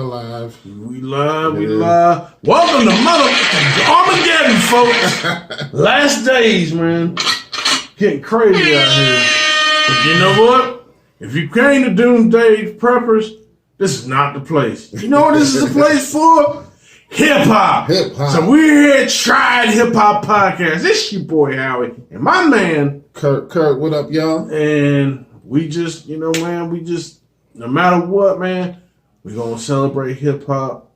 Live. We live. Welcome to motherfucking Armageddon, folks. Last days, man. Getting crazy out here. But you know what? If you came to Doomsday Preppers, this is not the place. You know what this is the place for? Hip-hop. So we're here at Tried Hip-Hop Podcast. This your boy, Howie. And my man, Kurt, what up, y'all? And we just, you know, man, no matter what, man, we're going to celebrate hip-hop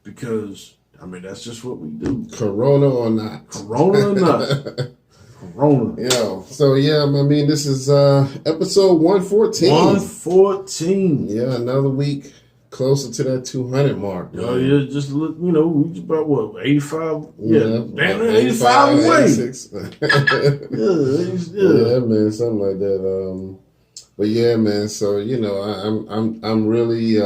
because, I mean, that's just what we do. Corona or not. Corona. Yo, so yeah, I mean, this is episode 114. 114. Yeah, another week closer to that 200 mark. Oh, yeah, just, you know, we just about, what, 85? Yeah, damn near 85 away. 86. Yeah, man, something like that. But yeah, man, so, you know, I'm really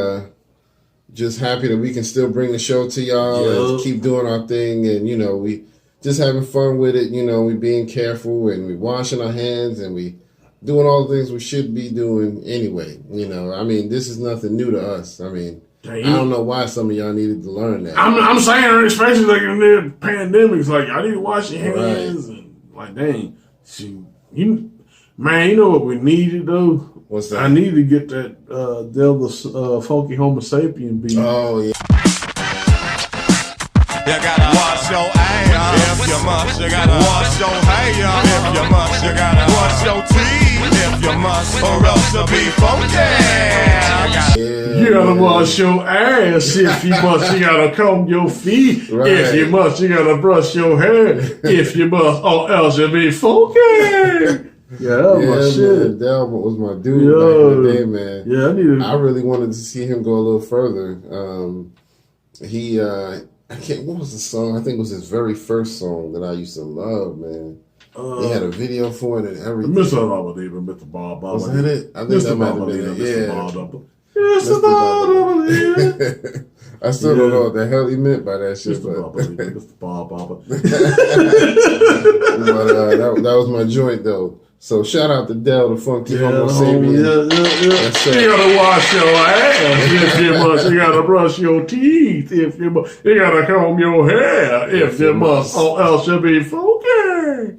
just happy that we can still bring the show to y'all and keep doing our thing. And, you know, we just having fun with it. You know, we being careful and we washing our hands and we doing all the things we should be doing anyway. You know, I mean, this is nothing new to us. I mean, I don't know why some of y'all needed to learn that. I'm saying, especially like in the pandemics, like, y'all need to wash your hands. Right. And, like, dang, man, you know what we needed, though? What's that? I need to get that Delta Funky Homo Sapien beat. Oh, yeah. You gotta wash your ass if you must. You gotta wash your hair if you must. You gotta wash your teeth if you must, or else you'll be funky. You gotta wash your ass if you must. You gotta comb your feet if you must. You gotta brush your hair if you must, or else you'll be funky. Yeah, that was my shit. Man, Delbert was my dude back in the day, man. Yeah, I really wanted to see him go a little further. I can't. What was the song? I think it was his very first song that I used to love, man. He had a video for it and everything. Mr. Mr. Bob. Was that it? I think that might have been it. Yeah. Mr. Bob. I still don't know what the hell he meant by that shit. Mr. Bob. But that was my joint, though. So shout out to Del, the Funky Homo Sapien. You gotta wash your ass if you must. You gotta brush your teeth if you must. You gotta comb your hair if you must, or else you'll be funky.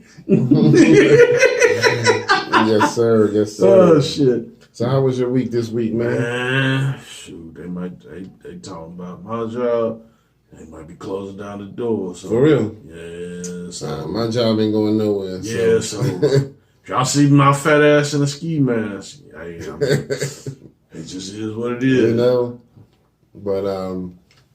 Yes, sir. Oh, shit. So how was your week this week, man? Shoot, they talking about my job. They might be closing down the door. So. For real? Yeah. So. My job ain't going nowhere. Yeah, so y'all see my fat ass in a ski mask. Hey, I mean, it just is what it is. You know? But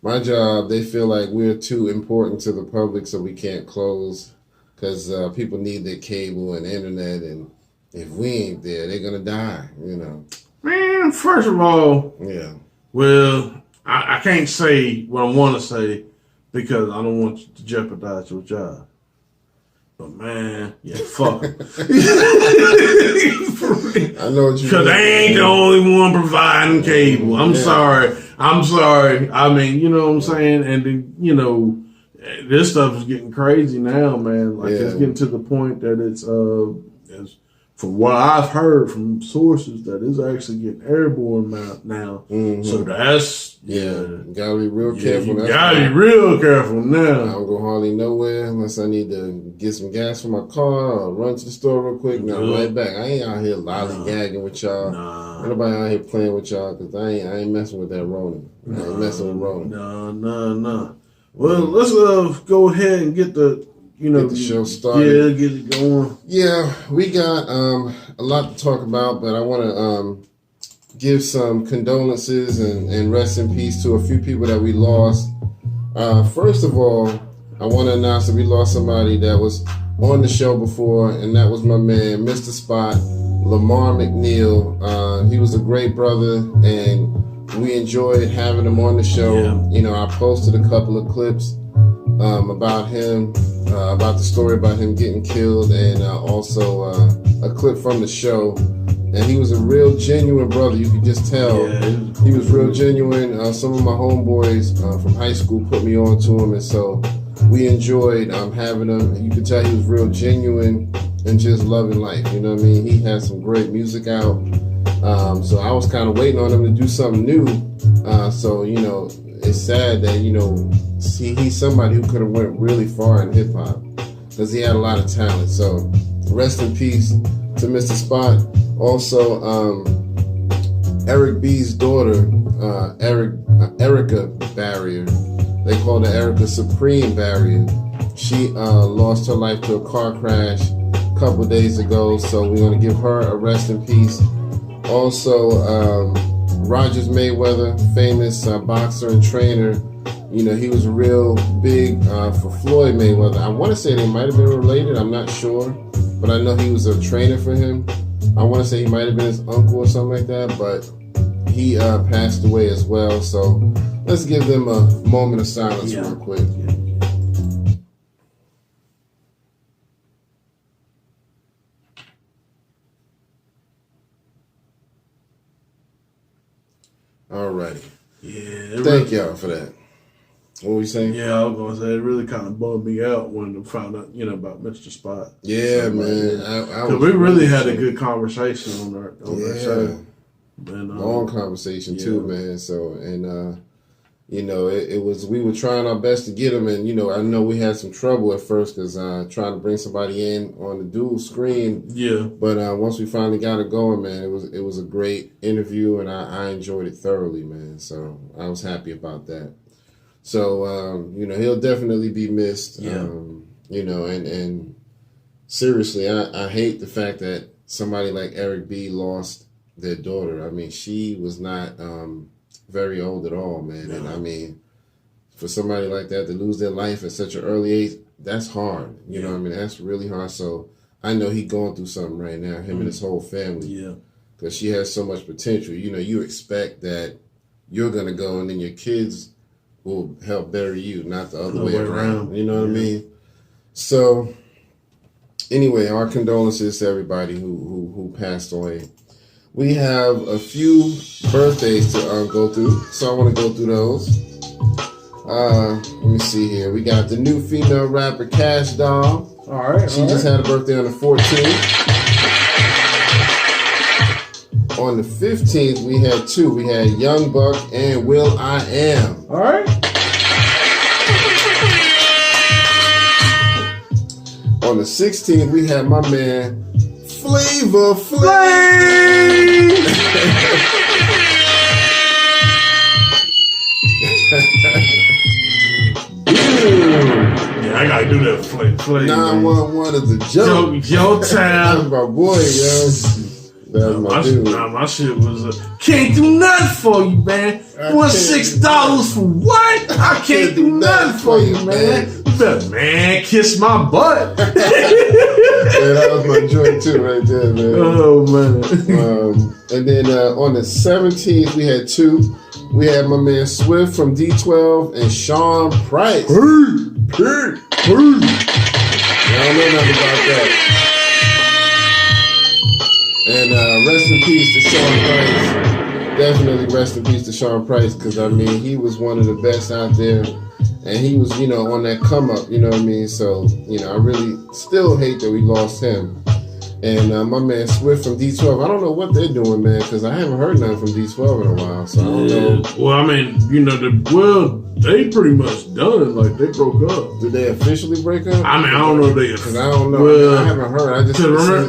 my job, they feel like we're too important to the public, so we can't close because people need their cable and internet, and if we ain't there, they're going to die, you know. Man, first of all, yeah. Well, I can't say what I want to say because I don't want you to jeopardize your job. But man, yeah, fuck them. I know what you mean. Because they ain't the only one providing cable. I'm sorry. I mean, you know what I'm saying? And then, you know, this stuff is getting crazy now, man. Like it's getting to the point that it's from what I've heard from sources, that is actually getting airborne now. Mm-hmm. So that's, you gotta be real careful. You gotta be real careful now. I don't go hardly nowhere unless I need to get some gas for my car or run to the store real quick. Now I'm right back. I ain't out here lollygagging with y'all. Ain't nobody out here playing with y'all because I ain't messing with that Ronin. I ain't messing with Ronin. No. Well, let's go ahead and get the show started. Yeah, get it going. Yeah, we got a lot to talk about, but I want to give some condolences and rest in peace to a few people that we lost. First of all, I want to announce that we lost somebody that was on the show before, and that was my man, Mr. Spot, Lamar McNeil. He was a great brother, and we enjoyed having him on the show. Yeah. You know, I posted a couple of clips about him, about the story about him getting killed, and also a clip from the show. And he was a real genuine brother. You could just tell he was real genuine. Some of my homeboys from high school put me on to him, and so we enjoyed having him. You could tell he was real genuine and just loving life. You know what I mean? He had some great music out. So I was kind of waiting on him to do something new. So it's sad that he's somebody who could have went really far in hip hop because he had a lot of talent. So rest in peace to Mr. Spot. Also, Eric B's daughter, Erica Barrier. They call her Erica Supreme Barrier. She lost her life to a car crash a couple days ago, so we're going to give her a rest in peace. Also, Rogers Mayweather, famous boxer and trainer, he was real big for Floyd Mayweather. I want to say they might have been related, I'm not sure, but I know he was a trainer for him. I want to say he might have been his uncle or something like that, but he passed away as well, so let's give them a moment of silence real quick. Alrighty. Yeah. Thank y'all for that. What were you saying? Yeah, I was gonna say it really kind of bummed me out when I found out, about Mr. Spot. Yeah, man. Because we really had a good conversation on our show. And, long conversation too, man. So it was, we were trying our best to get him, and I know we had some trouble at first because trying to bring somebody in on the dual screen. Yeah. But once we finally got it going, man, it was a great interview, and I enjoyed it thoroughly, man. So I was happy about that. So he'll definitely be missed. Yeah. And seriously, I hate the fact that somebody like Eric B lost their daughter. I mean, she was not very old at all, man. No. And I mean, for somebody like that to lose their life at such an early age, that's hard. You know what I mean? That's really hard. So I know he's going through something right now, him and his whole family. Yeah. Because she has so much potential. You expect that you're going to go and then your kids will help bury you, not the other way around. You know what I mean? So anyway, our condolences to everybody who passed away. We have a few birthdays to go through, so I want to go through those. Let me see here. We got the new female rapper Cash Doll. All right. She just had a birthday on the 14th. On the 15th, we had two. We had Young Buck and Will I Am. All right. On the 16th, we had my man Flavor Flav. Yeah, I gotta do that Flav. 911 is a joke. Yo time. That's my boy, yo. That's my dude. My shit was can't do nothing for you, man. You want $6 for what? I can't do nothing for you, man. You better, man, kiss my butt. Yeah, that was my joint too, right there, man. Oh man. And then on the 17th, we had two. We had my man Swift from D12 and Sean Price. I don't know nothing about that. And rest in peace to Sean Price. Definitely rest in peace to Sean Price, because I mean, he was one of the best out there, and he was, on that come up, you know what I mean? So, I really still hate that we lost him. And my man Swift from D12, I don't know what they're doing, man, because I haven't heard nothing from D12 in a while, so I don't know. Well, I mean, they pretty much done, like they broke up. Did they officially break up? I mean, I don't know if they. Because I don't know. Well, I haven't heard. I just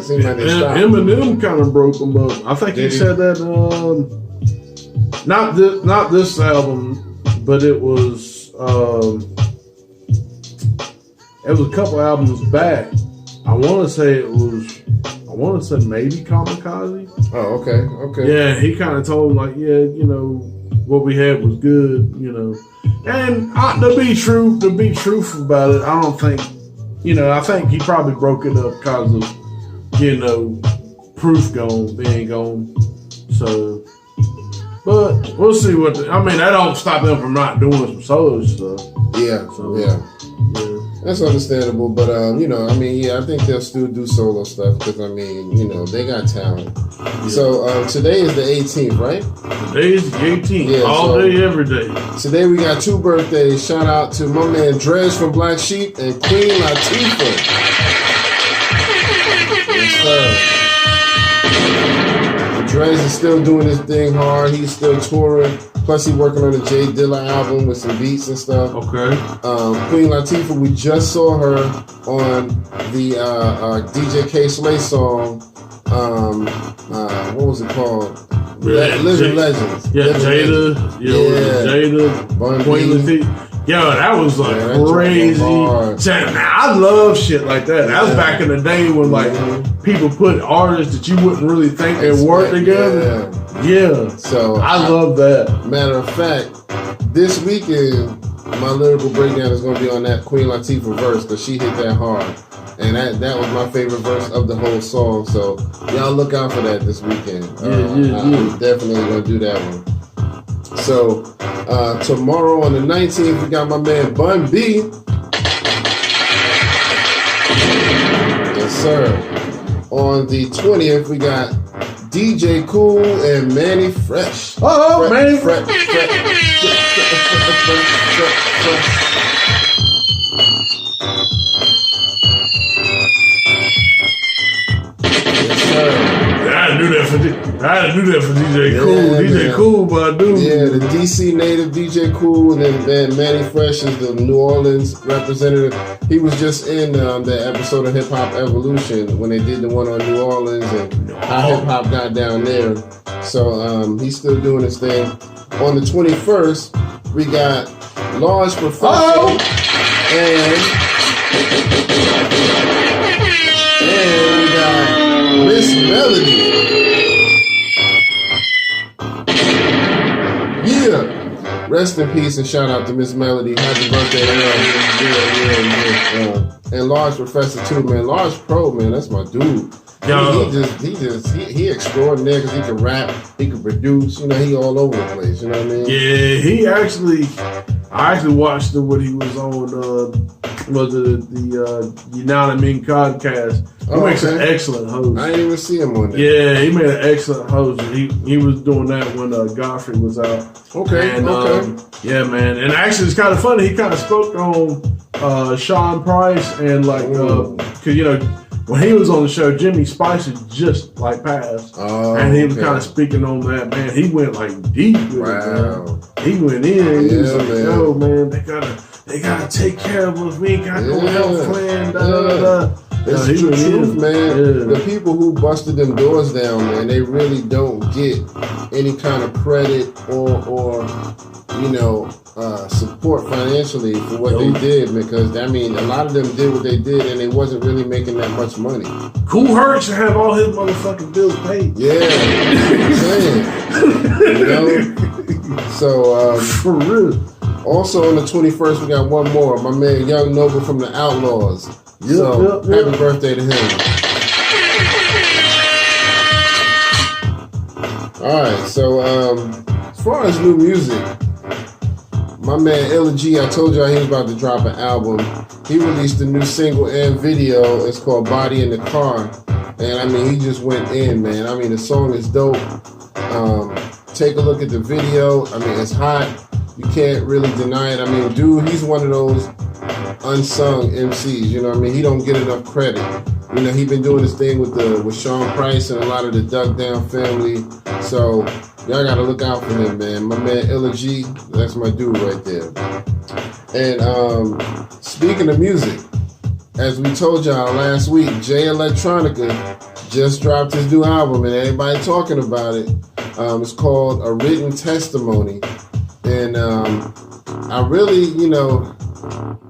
seemed like they stopped. Eminem kind of broke them up. I think he said that. Not this album, but it was a couple albums back. I want to say maybe Kamikaze. Oh, okay. Yeah, he kind of told him, like, what we had was good, And to be truthful about it, I don't think, I think he probably broke it up because of, Proof being gone. So, but we'll see that don't stop them from not doing some solo stuff. Yeah, so, yeah. That's understandable, but I think they'll still do solo stuff because they got talent. Yeah. So today is the 18th, right? Today is the 18th. Yeah, all day, every day. Today we got two birthdays. Shout out to my man Dredge from Black Sheep and Queen Latifah. Yes, sir. Drez is still doing his thing hard. He's still touring. Plus, he's working on the Jay Dilla album with some beats and stuff. Okay. Queen Latifah, we just saw her on the DJ K Slay song. What was it called? Living Legends. Yeah, Living Jada, Queen Latifah. Yo, that was like crazy. Now, I love shit like that. That was back in the day when like people put artists that you wouldn't really think they work together. Yeah. So I love that. Matter of fact, this weekend my lyrical breakdown is going to be on that Queen Latifah verse because she hit that hard. And that was my favorite verse of the whole song. So y'all look out for that this weekend. I'm definitely going to do that one. So tomorrow on the 19th, we got my man Bun B. Yes, sir. On the 20th, we got DJ Cool and Manny Fresh. Oh, Manny Fresh. I had to do that for DJ Cool. DJ Cool, but dude. Yeah, the DC native DJ Cool, and then Manny Fresh is the New Orleans representative. He was just in the episode of Hip Hop Evolution when they did the one on New Orleans and how hip hop got down there. So he's still doing his thing. On the 21st, we got Large Professor and we got Miss Melody. Yeah. Rest in peace and shout out to Miss Melody. Happy birthday to her. And Large Professor too, man. Large Pro, man. That's my dude. He extraordinary because he can rap, he can produce. You know, he all over the place. You know what I mean? Yeah, I actually watched what he was on. Was the You Know What I Mean podcast. He makes an excellent host. I didn't even see him on there. Yeah, he made an excellent host. He was doing that when Godfrey was out. Okay. Yeah, man. And actually, it's kind of funny. He kind of spoke on Sean Price and like, because you know, when he was on the show, Jimmy Spice had just like passed, and he was kind of speaking on that. Man, he went like deep with it. Man. He went in. He was like, "Yo, man, they gotta take care of us. We ain't got no health plan." It's the truth, man. Yeah. The people who busted them doors down, man, they really don't get any kind of credit or you know, support financially for what they did, because I mean, a lot of them did what they did and they wasn't really making that much money. Kool Herc should have all his motherfucking bills paid. Yeah, you know. So for real. Also on the 21st, we got one more. My man Young Noble from the Outlaws. Happy birthday to him. Alright, so as far as new music, my man Illa G, I told y'all he was about to drop an album. He released a new single and video. It's called Body in the Car. And I mean, he just went in, man. I mean, the song is dope. Take a look at the video. I mean, it's hot. You can't really deny it. I mean, dude, he's one of those unsung MCs. You know what I mean? He don't get enough credit. You know, he been doing this thing with Sean Price and a lot of the Duck Down family. So y'all gotta look out for him, man. My man Illa G, that's my dude right there. And speaking of music, as we told y'all last week, Jay Electronica just dropped his new album and everybody talking about it. It's called A Written Testimony. And I really, you know,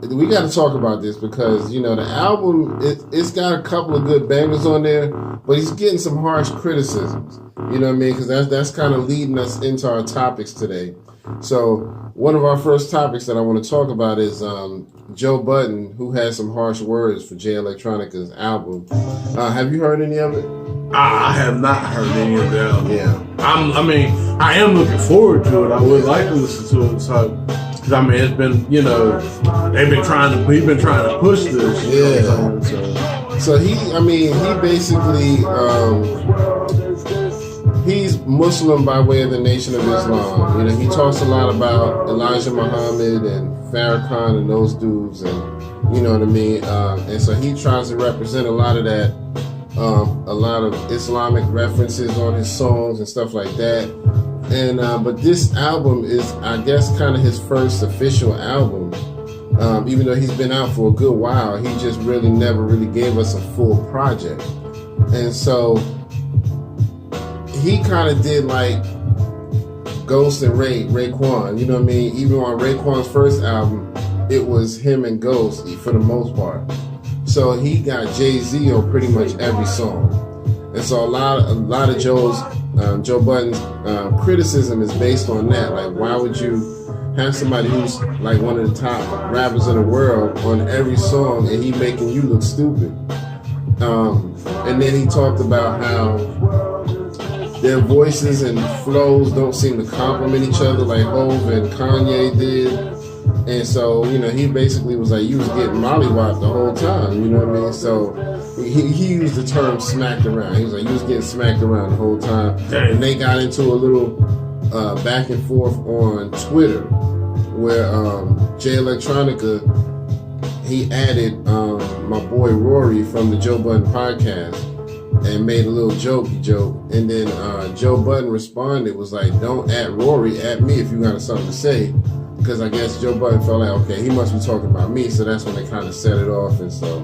we got to talk about this because, you know, the album, it's got a couple of good bangers on there, but he's getting some harsh criticisms. You know what I mean? Because that's kind of leading us into our topics today. So one of our first topics that I want to talk about is Joe Budden, who has some harsh words for Jay Electronica's album. Have you heard any of it? I have not heard any of that. Yeah. I am looking forward to it. I would like to listen to it. So, because I mean, it's been, you know, he's been trying to push this. Yeah. So he basically, he's Muslim by way of the Nation of Islam. You know, he talks a lot about Elijah Muhammad and Farrakhan and those dudes, and you know what I mean. And so he tries to represent a lot of that a lot of Islamic references on his songs and stuff like that. And but this album is, I guess, kind of his first official album. Even though he's been out for a good while, he just really never really gave us a full project. And so he kind of did like Ghost and Raekwon, you know what I mean? Even on Raekwon's first album, it was him and Ghost for the most part. So he got Jay-Z on pretty much every song. And so a lot of Joe Budden's criticism is based on that. Like, why would you have somebody who's like one of the top rappers in the world on every song and he making you look stupid? And then he talked about how their voices and flows don't seem to complement each other like Hov and Kanye did. And so, you know, he basically was like, you was getting mollywopped the whole time, you know what I mean? So he used the term smacked around. He was like, you was getting smacked around the whole time. And they got into a little back and forth on Twitter where Jay Electronica, he added my boy Rory from the Joe Budden podcast and made a little joke. And then Joe Budden responded, was like, don't at Rory, at me if you got something to say. Because I guess Joe Budden felt like, okay, he must be talking about me. So that's when they kind of set it off. And so,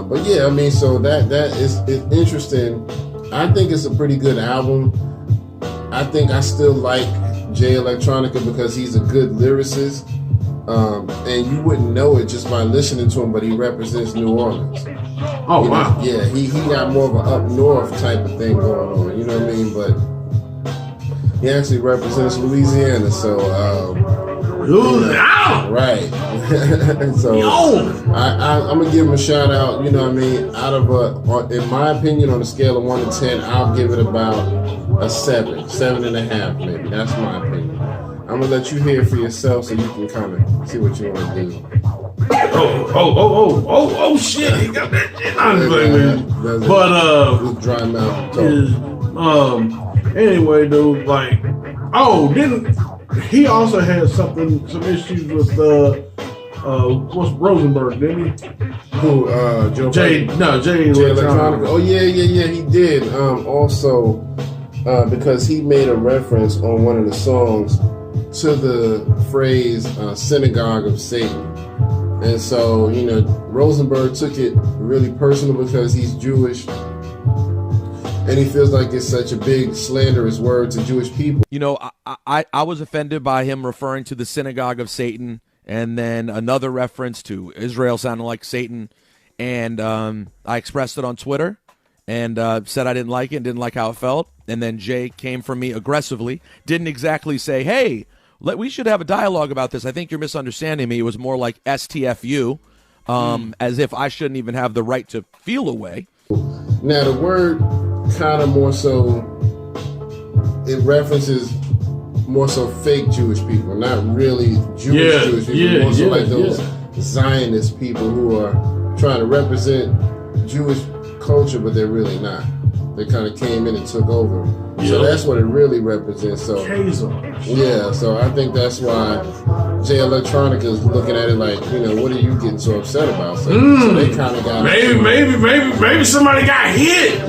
but yeah, I mean, so that is interesting. I think it's a pretty good album. I think I still like Jay Electronica because he's a good lyricist. And you wouldn't know it just by listening to him, but he represents New Orleans. Oh, you wow. know, yeah, he got more of an up north type of thing going on, you know what I mean? But he actually represents Louisiana, so right. So I'm gonna give him a shout out, you know what I mean? Out of in my opinion, on a scale of 1 to 10, I'll give it about a 7.5 maybe. That's my opinion. I'm gonna let you hear it for yourself so you can kind of see what you want to do. Oh, shit, he got that shit. I'm playing with you. But, dry mouth talk. Anyway, dude, like, didn't he also had some issues with, what's Rosenberg, didn't he? Who, Jay Electronica. Oh, yeah, he did. Also, because he made a reference on one of the songs to the phrase synagogue of Satan. And so, you know, Rosenberg took it really personal because he's Jewish and he feels like it's such a big slanderous word to Jewish people. You know, I was offended by him referring to the synagogue of Satan and then another reference to Israel sounding like Satan. And I expressed it on Twitter and said I didn't like it and didn't like how it felt. And then Jay came for me aggressively. Didn't exactly say, hey, we should have a dialogue about this. I think you're misunderstanding me. It was more like STFU, as if I shouldn't even have the right to feel a way. Now, the word kind of more so, it references more so fake Jewish people, not really Jewish people, more so like those Zionist people who are trying to represent Jewish culture, but they're really not. They kind of came in and took over. So that's what it really represents. So yeah, so I think that's why Jay Electronica is looking at it like, you know, what are you getting so upset about? So they kind of got maybe somebody got hit.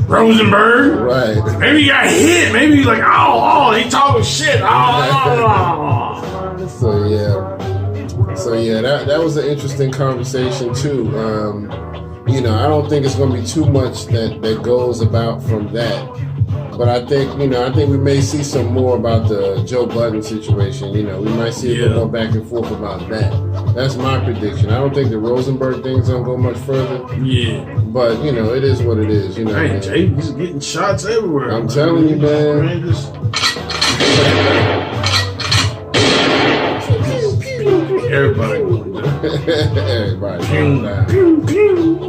Rosenberg, right? Maybe he got hit. Maybe he's like, he talking shit. So yeah, that was an interesting conversation too. You know, I don't think it's going to be too much that goes about from that. But I think we may see some more about the Joe Budden situation. You know, we might see a little more back and forth about that. That's my prediction. I don't think the Rosenberg thing's going to go much further. Yeah. But, you know, it is what it is. You know, hey, Jay, he's getting shots everywhere. I'm telling you, man. Everybody going down. Everybody going down.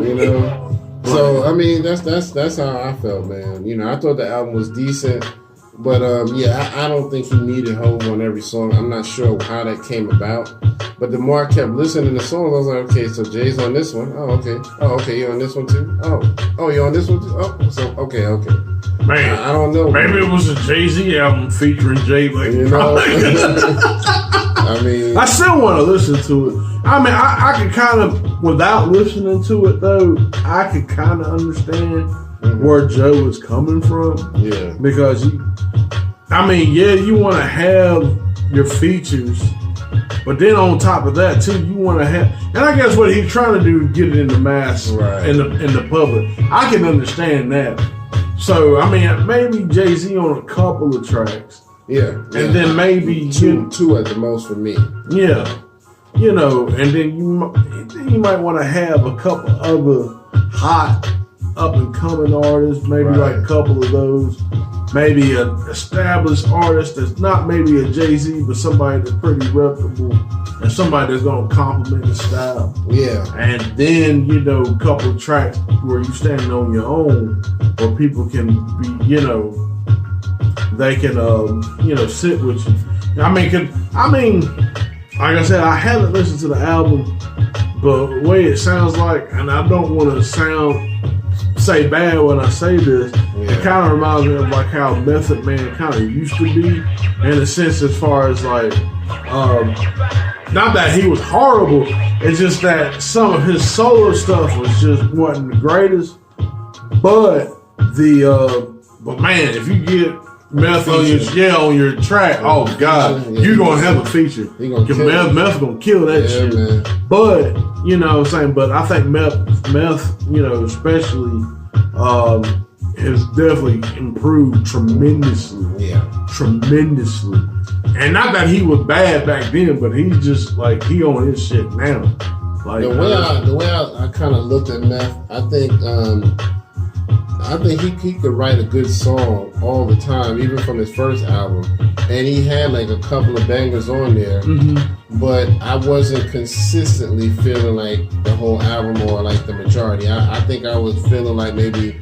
You know? So, I mean, that's how I felt, man. You know, I thought the album was decent. But, I don't think he needed Hov on every song. I'm not sure how that came about. But the more I kept listening to the songs, I was like, okay, so Jay's on this one. Oh, okay. Oh, okay, you're on this one too? Oh, you're on this one too? Oh, so, okay. Man, I don't know. Maybe it was a Jay-Z album featuring Jay. Like, you know? I mean, I still want to listen to it. I mean, I can kind of, without listening to it though, I can kind of understand where Joe is coming from. Yeah. Because you want to have your features, but then on top of that too, you want to have, and I guess what he's trying to do is get it in the mass, right, in the public. I can understand that. So I mean, maybe Jay-Z on a couple of tracks. Yeah. And then maybe two at the most for me. Yeah. You know, and then you might want to have a couple other hot up and coming artists, maybe like a couple of those. Maybe an established artist that's not maybe a Jay-Z, but somebody that's pretty reputable and somebody that's gonna complement the style. Yeah. And then, you know, a couple of tracks where you standing on your own, where people can be, you know, they can, you know, sit with you. I mean, like I said, I haven't listened to the album, but the way it sounds like, and I don't want to say bad when I say this, it kind of reminds me of like how Method Man kind of used to be, in a sense, as far as like, not that he was horrible, it's just that some of his solo stuff was just wasn't the greatest, but but man, if you get Meth on your track, oh god, you're gonna have a feature. Meth gonna kill that shit. Man. But you know what I'm saying, but I think Meth, you know, especially has definitely improved tremendously. Yeah. Tremendously. And not that he was bad back then, but he's just like he on his shit now. Like the way I kind of looked at Meth, I think he could write a good song all the time, even from his first album. And he had like a couple of bangers on there, but I wasn't consistently feeling like the whole album or like the majority. I think I was feeling like maybe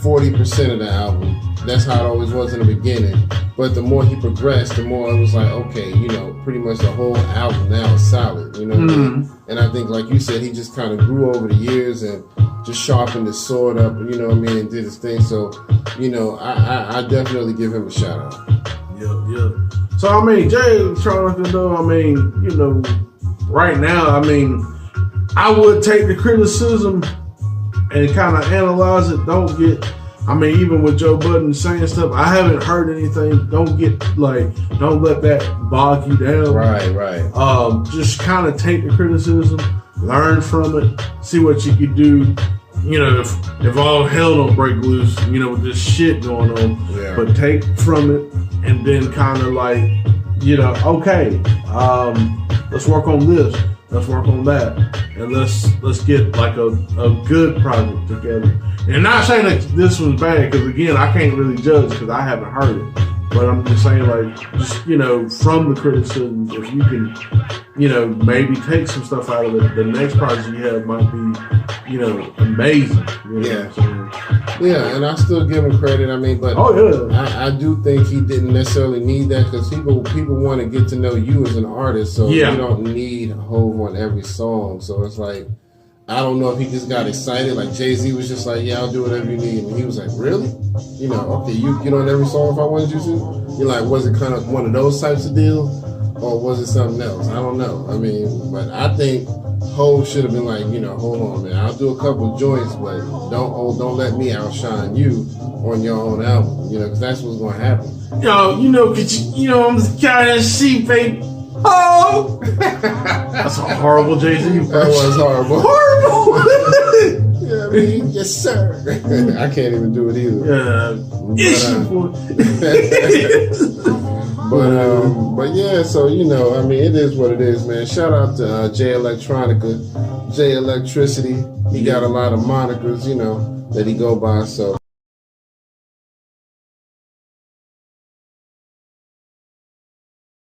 40% of the album. That's how it always was in the beginning. But the more he progressed, the more it was like, okay, you know, pretty much the whole album now is solid, you know what I mean? And I think, like you said, he just kind of grew over the years and just sharpened his sword up, you know what I mean, and did his thing. So, you know, I definitely give him a shout out. Yeah. So, I mean, Jay Electronica, though, I mean, you know, right now, I mean, I would take the criticism and kind of analyze it. I mean, even with Joe Budden saying stuff, I haven't heard anything. Don't let that bog you down. Right. Just kind of take the criticism, learn from it, see what you could do. You know, if all hell don't break loose, you know, with this shit going on. Yeah. But take from it and then kind of like, you know, okay, let's work on this. Let's work on that, and let's get like a good project together. And not saying that this one's bad, because again, I can't really judge because I haven't heard it. But I'm just saying, like, just, you know, from the criticism, if you can, you know, maybe take some stuff out of it, the next project you have might be, you know, amazing. You know what I'm saying? Yeah, and I still give him credit. I mean, but I do think he didn't necessarily need that, because people want to get to know you as an artist, so you don't need Hove on every song. So it's like, I don't know if he just got excited, like Jay-Z was just like, yeah, I'll do whatever you need. And he was like, really? You know, okay, you get on every song if I wanted you to? You're like, was it kind of one of those types of deals? Or was it something else? I don't know. I mean, but I think Hov should have been like, you know, hold on, man, I'll do a couple of joints, but don't let me outshine you on your own album, you know, because that's what's going to happen. Yo, you know, I'm the kind of sheep, baby. Oh! That's a horrible Jay-Z. That was horrible. Horrible! Yeah, I mean, yes, sir. I can't even do it either. But yeah, so, you know, I mean, it is what it is, man. Shout out to Jay Electronica, Jay Electricity. He got a lot of monikers, you know, that he go by, so.